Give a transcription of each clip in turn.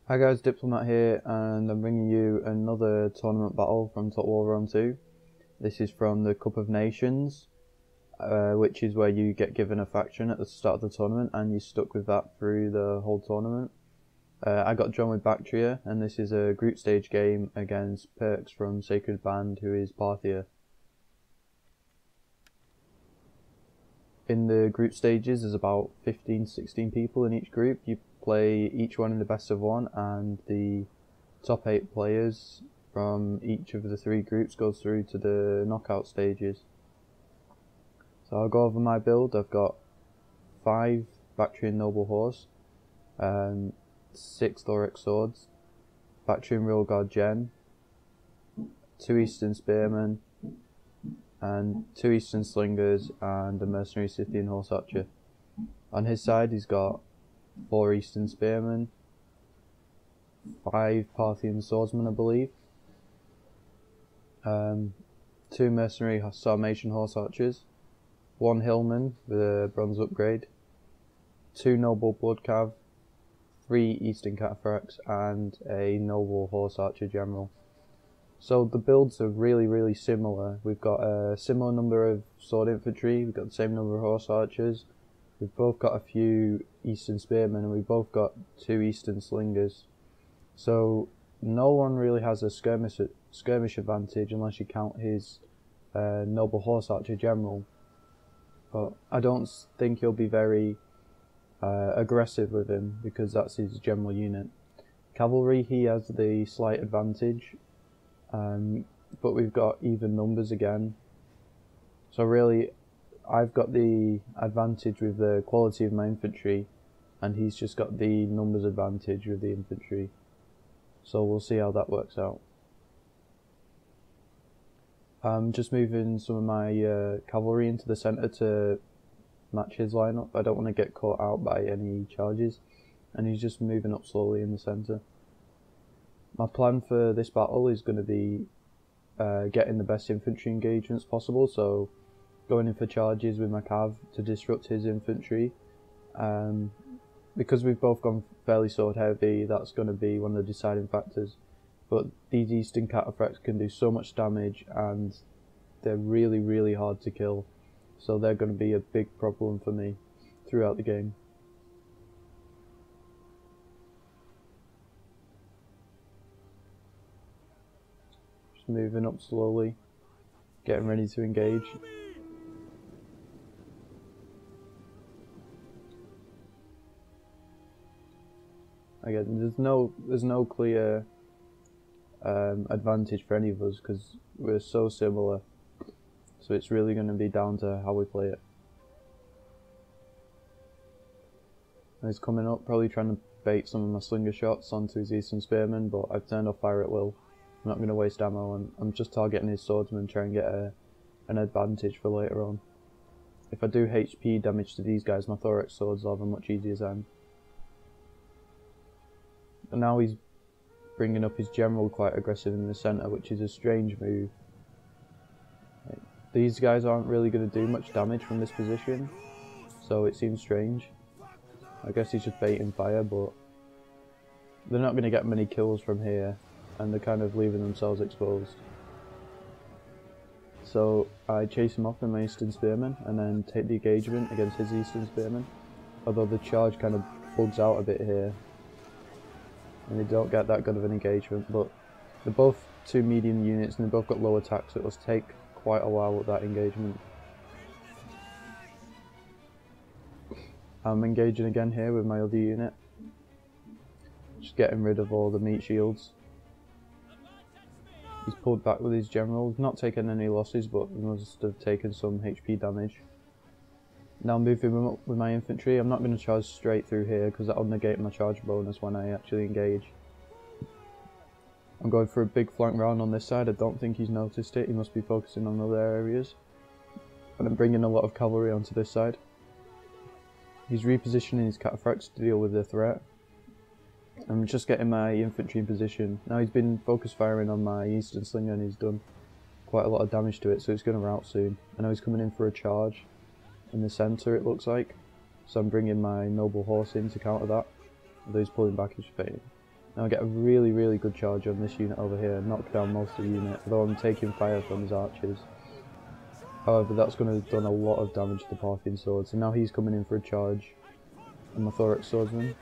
Hi guys, Diplomat here, and I'm bringing you another tournament battle from Top War Round 2. This is from the Cup of Nations, which is where you get given a faction at the start of the tournament and you're stuck with that through the whole tournament. I got drawn with Baktria, and this is a group stage game against Perks from Sacred Band, who is Parthia. In the group stages, there's about 15-16 people in each group. You play each one in the best of one, and the top 8 players from each of the 3 groups goes through to the knockout stages. So I'll go over my build. I've got 5 Bactrian Noble Horse, 6 Thorax Swords, Bactrian Real Guard Gen, 2 Eastern Spearmen, and 2 Eastern Slingers, and a Mercenary Scythian Horse Archer. On his side he's got 4 Eastern Spearmen, 5 Parthian Swordsmen I believe, 2 Mercenary Sarmatian Horse Archers, 1 Hillman with a bronze upgrade, 2 Noble Bloodcav, 3 Eastern Cataphracts, and a Noble Horse Archer General. So the builds are really similar. We've got a similar number of sword infantry, we've got the same number of horse archers, we've both got a few Eastern Spearmen, and we've both got 2 Eastern Slingers. So no one really has a skirmish advantage unless you count his Noble Horse Archer General. But I don't think he'll be very aggressive with him, because that's his general unit. Cavalry, he has the slight advantage. But we've got even numbers again, so really I've got the advantage with the quality of my infantry, and he's just got the numbers advantage with the infantry, so we'll see how that works out. I'm just moving some of my cavalry into the centre to match his lineup. I don't want to get caught out by any charges, and he's just moving up slowly in the centre. My plan for this battle is going to be getting the best infantry engagements possible, so going in for charges with my cav to disrupt his infantry. Because we've both gone fairly sword heavy, that's going to be one of the deciding factors. But these Eastern Cataphracts can do so much damage, and they're really hard to kill, so they're going to be a big problem for me throughout the game. Moving up slowly, getting ready to engage. Again, there's no clear advantage for any of us, because we're so similar, so it's really going to be down to how we play it. And he's coming up, probably trying to bait some of my slinger shots onto his Eastern Spearmen, but I've turned off fire at will. I'm not going to waste ammo, and I'm just targeting his swordsman, trying to get an advantage for later on. If I do HP damage to these guys, my thorax swords will have a much easier time. And now he's bringing up his general quite aggressive in the centre, which is a strange move. These guys aren't really going to do much damage from this position, so it seems strange. I guess he's just baiting fire, but they're not going to get many kills from here, and they're kind of leaving themselves exposed. So I chase him off with my Eastern Spearmen and then take the engagement against his Eastern Spearmen, although the charge kind of bugs out a bit here and they don't get that good of an engagement, but they're both 2 medium units and they've both got low attacks, so it'll take quite a while with that engagement. I'm engaging again here with my other unit, just getting rid of all the meat shields. He's pulled back with his general, not taken any losses, but he must have taken some HP damage. Now I'm moving him up with my infantry. I'm not going to charge straight through here, because that'll negate my charge bonus when I actually engage. I'm going for a big flank round on this side. I don't think he's noticed it, he must be focusing on other areas. And I'm bringing a lot of cavalry onto this side. He's repositioning his cataphracts to deal with the threat. I'm just getting my infantry in position. Now he's been focus firing on my Eastern Slinger and he's done quite a lot of damage to it, so it's going to rout soon. I know he's coming in for a charge in the centre, it looks like. So I'm bringing my Noble Horse in to counter that. Although he's pulling back, he's fading. Now I get a really good charge on this unit over here and knock down most of the unit, although I'm taking fire from his archers. However, that's going to have done a lot of damage to the Parthian swords, and now he's coming in for a charge on my Thorax swordsman,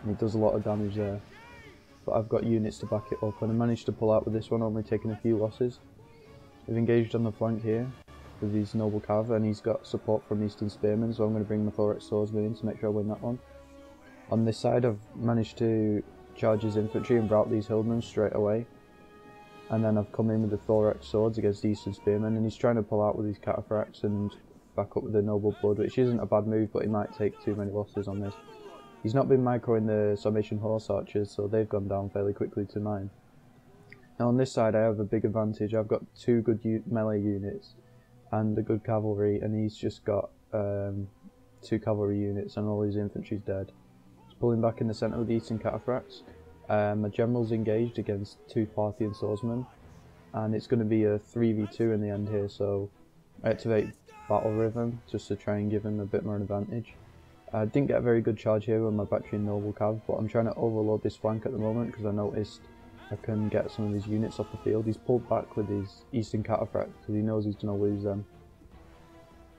and he does a lot of damage there. But I've got units to back it up, and I managed to pull out with this one, only taking a few losses. We've engaged on the flank here with his noble cav, and he's got support from Eastern Spearmen, so I'm going to bring my Thorax swordsman in to make sure I win that one. On this side, I've managed to charge his infantry and rout these hillmen straight away. And then I've come in with the Thorax swords against the Eastern Spearmen, and he's trying to pull out with his cataphracts and back up with the noble blood, which isn't a bad move, but he might take too many losses on this. He's not been microing the Sarmatian horse archers, so they've gone down fairly quickly to mine. Now on this side I have a big advantage. I've got two good melee units and a good cavalry, and he's just got 2 cavalry units and all his infantry's dead. He's pulling back in the centre with the Eastern cataphracts. My general's engaged against 2 Parthian swordsmen, and it's going to be a 3v2 in the end here, so I activate Battle Rhythm just to try and give him a bit more advantage. I didn't get a very good charge here with my Baktria noble cav, but I'm trying to overload this flank at the moment because I noticed I can get some of his units off the field. He's pulled back with his Eastern cataphract because he knows he's going to lose them.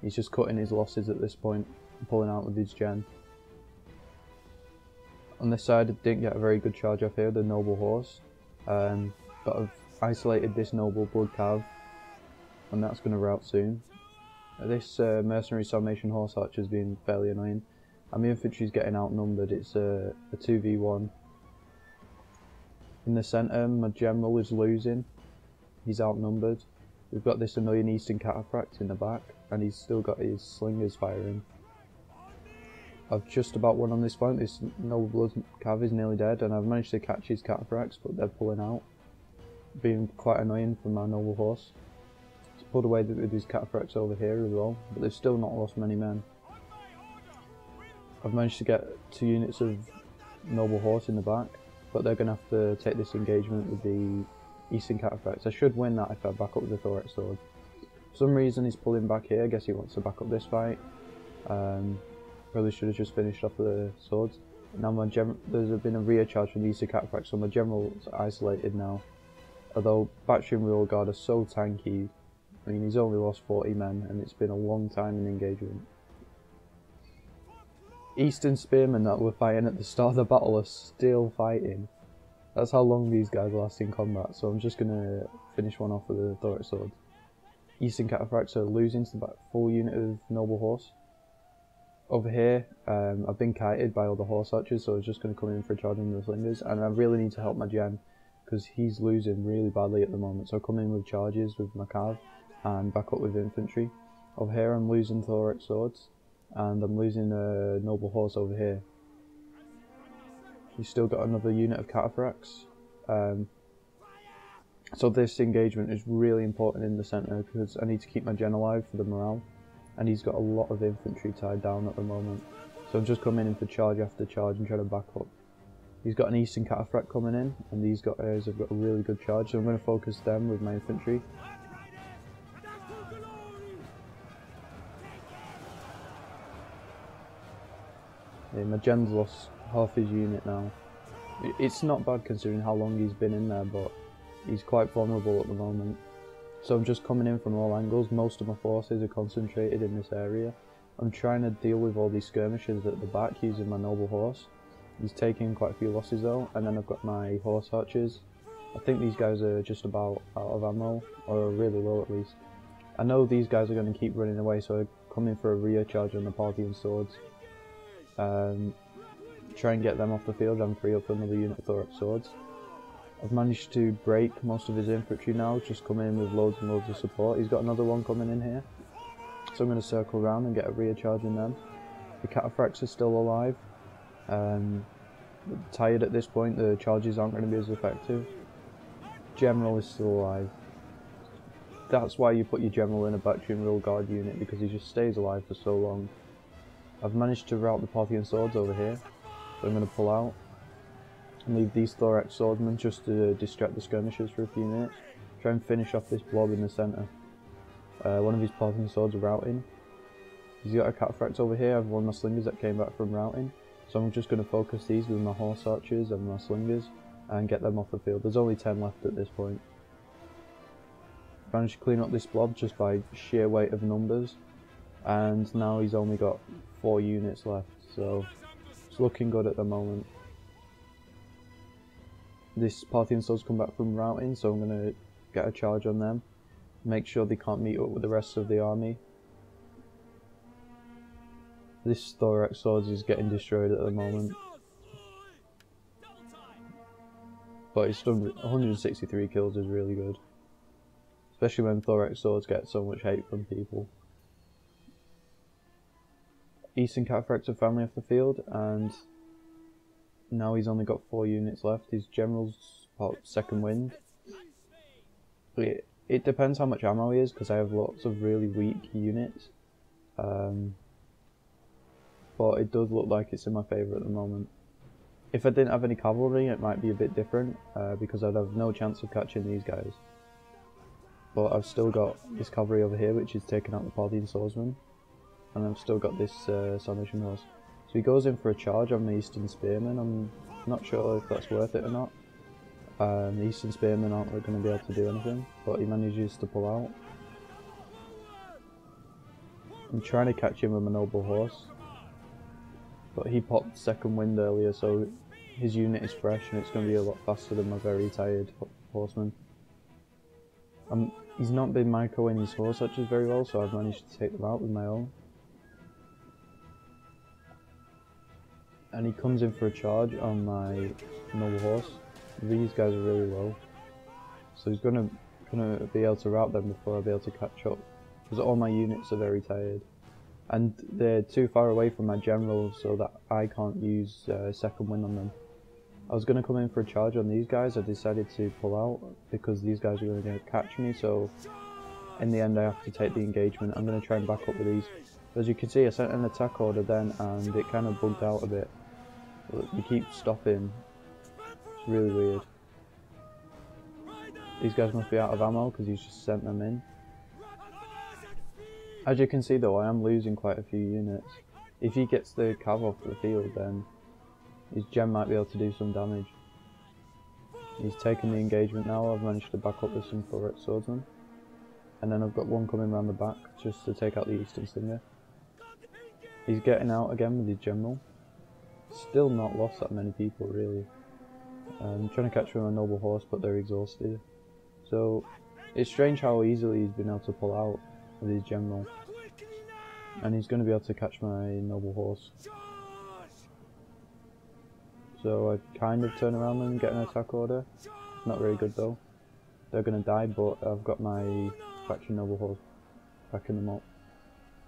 He's just cutting his losses at this point and pulling out with his gen. On this side I didn't get a very good charge off here, the noble horse, but I've isolated this noble blood cav, and that's going to rout soon. This mercenary Sarmatian horse archer has been fairly annoying, and my infantry's getting outnumbered. It's a 2v1. In the centre, my general is losing. He's outnumbered. We've got this annoying Eastern cataphract in the back, and he's still got his slingers firing. I've just about won on this flank. This noble blood cav is nearly dead, and I've managed to catch his cataphracts, but they're pulling out, being quite annoying for my noble horse. He's pulled away with his cataphracts over here as well, but they've still not lost many men. I've managed to get 2 units of noble horse in the back, but they're going to have to take this engagement with the Eastern cataphracts. I should win that if I back up with the Thorax sword. For some reason he's pulling back here. I guess he wants to back up this fight. Probably should have just finished off the swords. Now there's been a rear charge from the Eastern cataphracts, so my general's isolated now. Although Baktria and Rear Guard are so tanky, I mean he's only lost 40 men and it's been a long time in engagement. Eastern Spearmen that were fighting at the start of the battle are still fighting. That's how long these guys last in combat, so I'm just going to finish one off with the Thorax sword. Eastern cataphracts are losing to the back full unit of noble horse. Over here, I've been kited by all the horse archers, so I was just going to come in for a charge on the slingers, and I really need to help my gen because he's losing really badly at the moment. So I come in with charges with my cav and back up with infantry. Over here I'm losing Thorax swords, and I'm losing a noble horse over here. He's still got another unit of cataphracts. So this engagement is really important in the centre because I need to keep my gen alive for the morale, and he's got a lot of infantry tied down at the moment. So I'm just coming in for charge after charge and trying to back up. He's got an Eastern cataphract coming in, and these guys have got a really good charge, so I'm going to focus them with my infantry. Yeah, my gen's lost half his unit now. It's not bad considering how long he's been in there, but he's quite vulnerable at the moment. So I'm just coming in from all angles. Most of my forces are concentrated in this area. I'm trying to deal with all these skirmishers at the back using my noble horse. He's taking quite a few losses though, and then I've got my horse archers. I think these guys are just about out of ammo, or really low at least. I know these guys are going to keep running away, so I come in for a rear charge on the Parthian swords. Try and get them off the field and free up another unit of Thorax swords. I've managed to break most of his infantry now, just come in with loads and loads of support. He's got another one coming in here, so I'm going to circle around and get a rear charge in them. The cataphracts are still alive. Tired at this point, the charges aren't going to be as effective. General is still alive. That's why you put your general in a Baktria and Rear Guard unit, because he just stays alive for so long. I've managed to rout the Parthian swords over here, so I'm going to pull out and leave these Thorax swordsmen just to distract the skirmishers for a few minutes. Try and finish off this blob in the centre. One of his Parthian swords are routing. He's got a cataphract over here. I've one of my slingers that came back from routing, So I'm just going to focus these with my horse archers and my slingers and get them off the field. There's only 10 left at this point. Managed to clean up this blob just by sheer weight of numbers, and now he's only got 4 units left, so it's looking good at the moment. This Parthian soldier's come back from routing, so I'm going to get a charge on them, make sure they can't meet up with the rest of the army. This Thorax sword is getting destroyed at the moment, but it's done 163 kills is really good. Especially when Thorax swords get so much hate from people. Eastern Cataphracts are finally off the field, and now he's only got 4 units left. His general's second wind. It depends how much ammo he is, because I have lots of really weak units. But it does look like it's in my favour at the moment. If I didn't have any cavalry, it might be a bit different, because I'd have no chance of catching these guys. But I've still got this cavalry over here, which is taking out the Parthian swordsman, and I've still got this Salvation horse. So he goes in for a charge on the Eastern Spearmen. I'm not sure if that's worth it or not. The Eastern Spearmen aren't going to be able to do anything, but he manages to pull out. I'm trying to catch him with my noble horse, but he popped second wind earlier, so his unit is fresh and it's going to be a lot faster than my very tired horseman. He's not been microing his horse archers very well, so I've managed to take them out with my own. And he comes in for a charge on my noble horse. These guys are really low, so he's gonna be able to rout them before I'll be able to catch up, because all my units are very tired. And they're too far away from my general so that I can't use second wind on them. I was going to come in for a charge on these guys. I decided to pull out because these guys are going to catch me, so in the end I have to take the engagement. I'm going to try and back up with these. As you can see, I sent an attack order then and it kind of bugged out a bit. They keep stopping. It's really weird. These guys must be out of ammo because he's just sent them in. As you can see though, I am losing quite a few units. If he gets the cav off the field, then his gem might be able to do some damage. He's taken the engagement now. I've managed to back up with some Thorax swordsmen. And then I've got one coming around the back just to take out the Eastern Slinger. He's getting out again with his general. Still not lost that many people really. I'm trying to catch him on a noble horse, but they're exhausted. So it's strange how easily he's been able to pull out with his general. And he's going to be able to catch my noble horse. So I kind of turn around and get an attack order. Not very good though. They're going to die, but I've got my faction noble horse backing them up.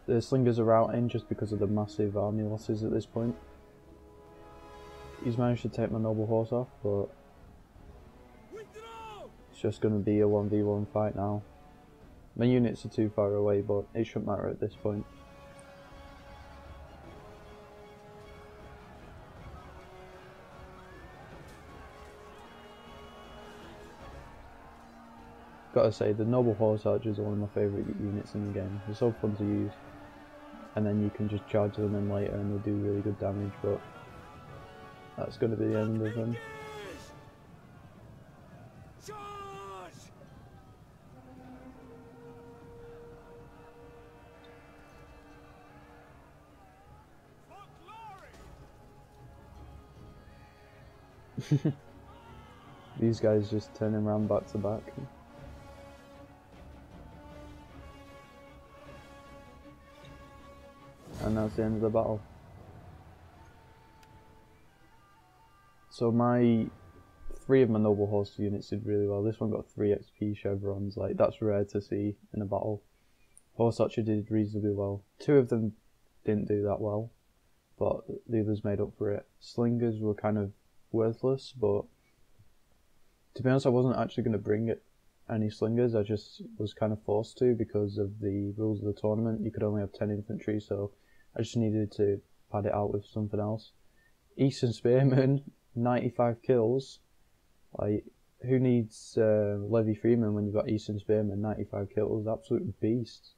The slingers are routing just because of the massive army losses at this point. He's managed to take my noble horse off, but it's just going to be a 1v1 fight now. My units are too far away, but it shouldn't matter at this point. Gotta say, the noble horse archers are one of my favourite units in the game. They're so fun to use, and then you can just charge them in later and they do really good damage, but that's going to be the end of them. These guys just turning around back to back. And that's the end of the battle. So three of my noble horse units did really well. This one got 3 XP chevrons, like that's rare to see in a battle. Horse archer did reasonably well. 2 of them didn't do that well, but the others made up for it. Slingers were kind of worthless, but to be honest I wasn't actually going to bring any slingers. I just was kind of forced to because of the rules of the tournament. You could only have 10 infantry, so I just needed to pad it out with something else. Eastern Spearmen, 95 kills. Like, who needs Levy Freeman when you've got Eastern Spearmen? 95 kills, absolute beasts.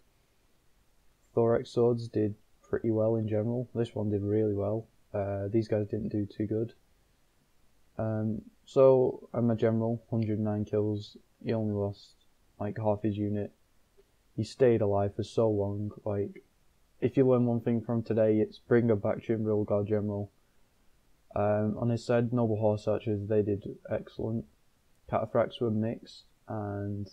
Thorax swords did pretty well in general. This one did really well. These guys didn't do too good. So I'm a general, 109 kills. He only lost like half his unit. He stayed alive for so long. Like, if you learn one thing from today, it's bring a Baktria and Real Guard General. On his side, Noble Horse Archers, they did excellent. Cataphracts were mixed, and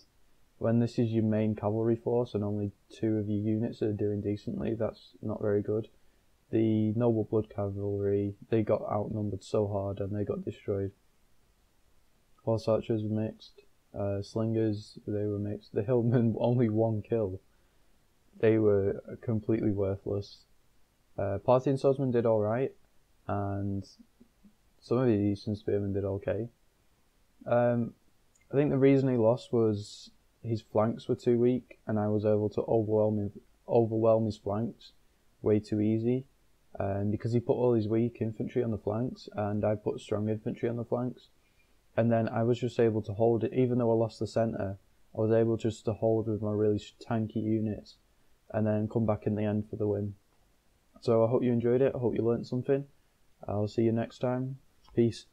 when this is your main cavalry force and only 2 of your units are doing decently, that's not very good. The Noble Blood Cavalry, they got outnumbered so hard and they got destroyed. Horse Archers were mixed. Slingers, they were mixed. The Hillmen, only 1 kill. They were completely worthless. Parthian Swordsmen did alright, and some of the Eastern Spearmen did okay. I think the reason he lost was his flanks were too weak, and I was able to overwhelm his flanks way too easy. Because he put all his weak infantry on the flanks, and I put strong infantry on the flanks. And then I was just able to hold it, even though I lost the centre, I was able just to hold with my really tanky units, and then come back in the end for the win. So I hope you enjoyed it, I hope you learnt something. I'll see you next time. Peace.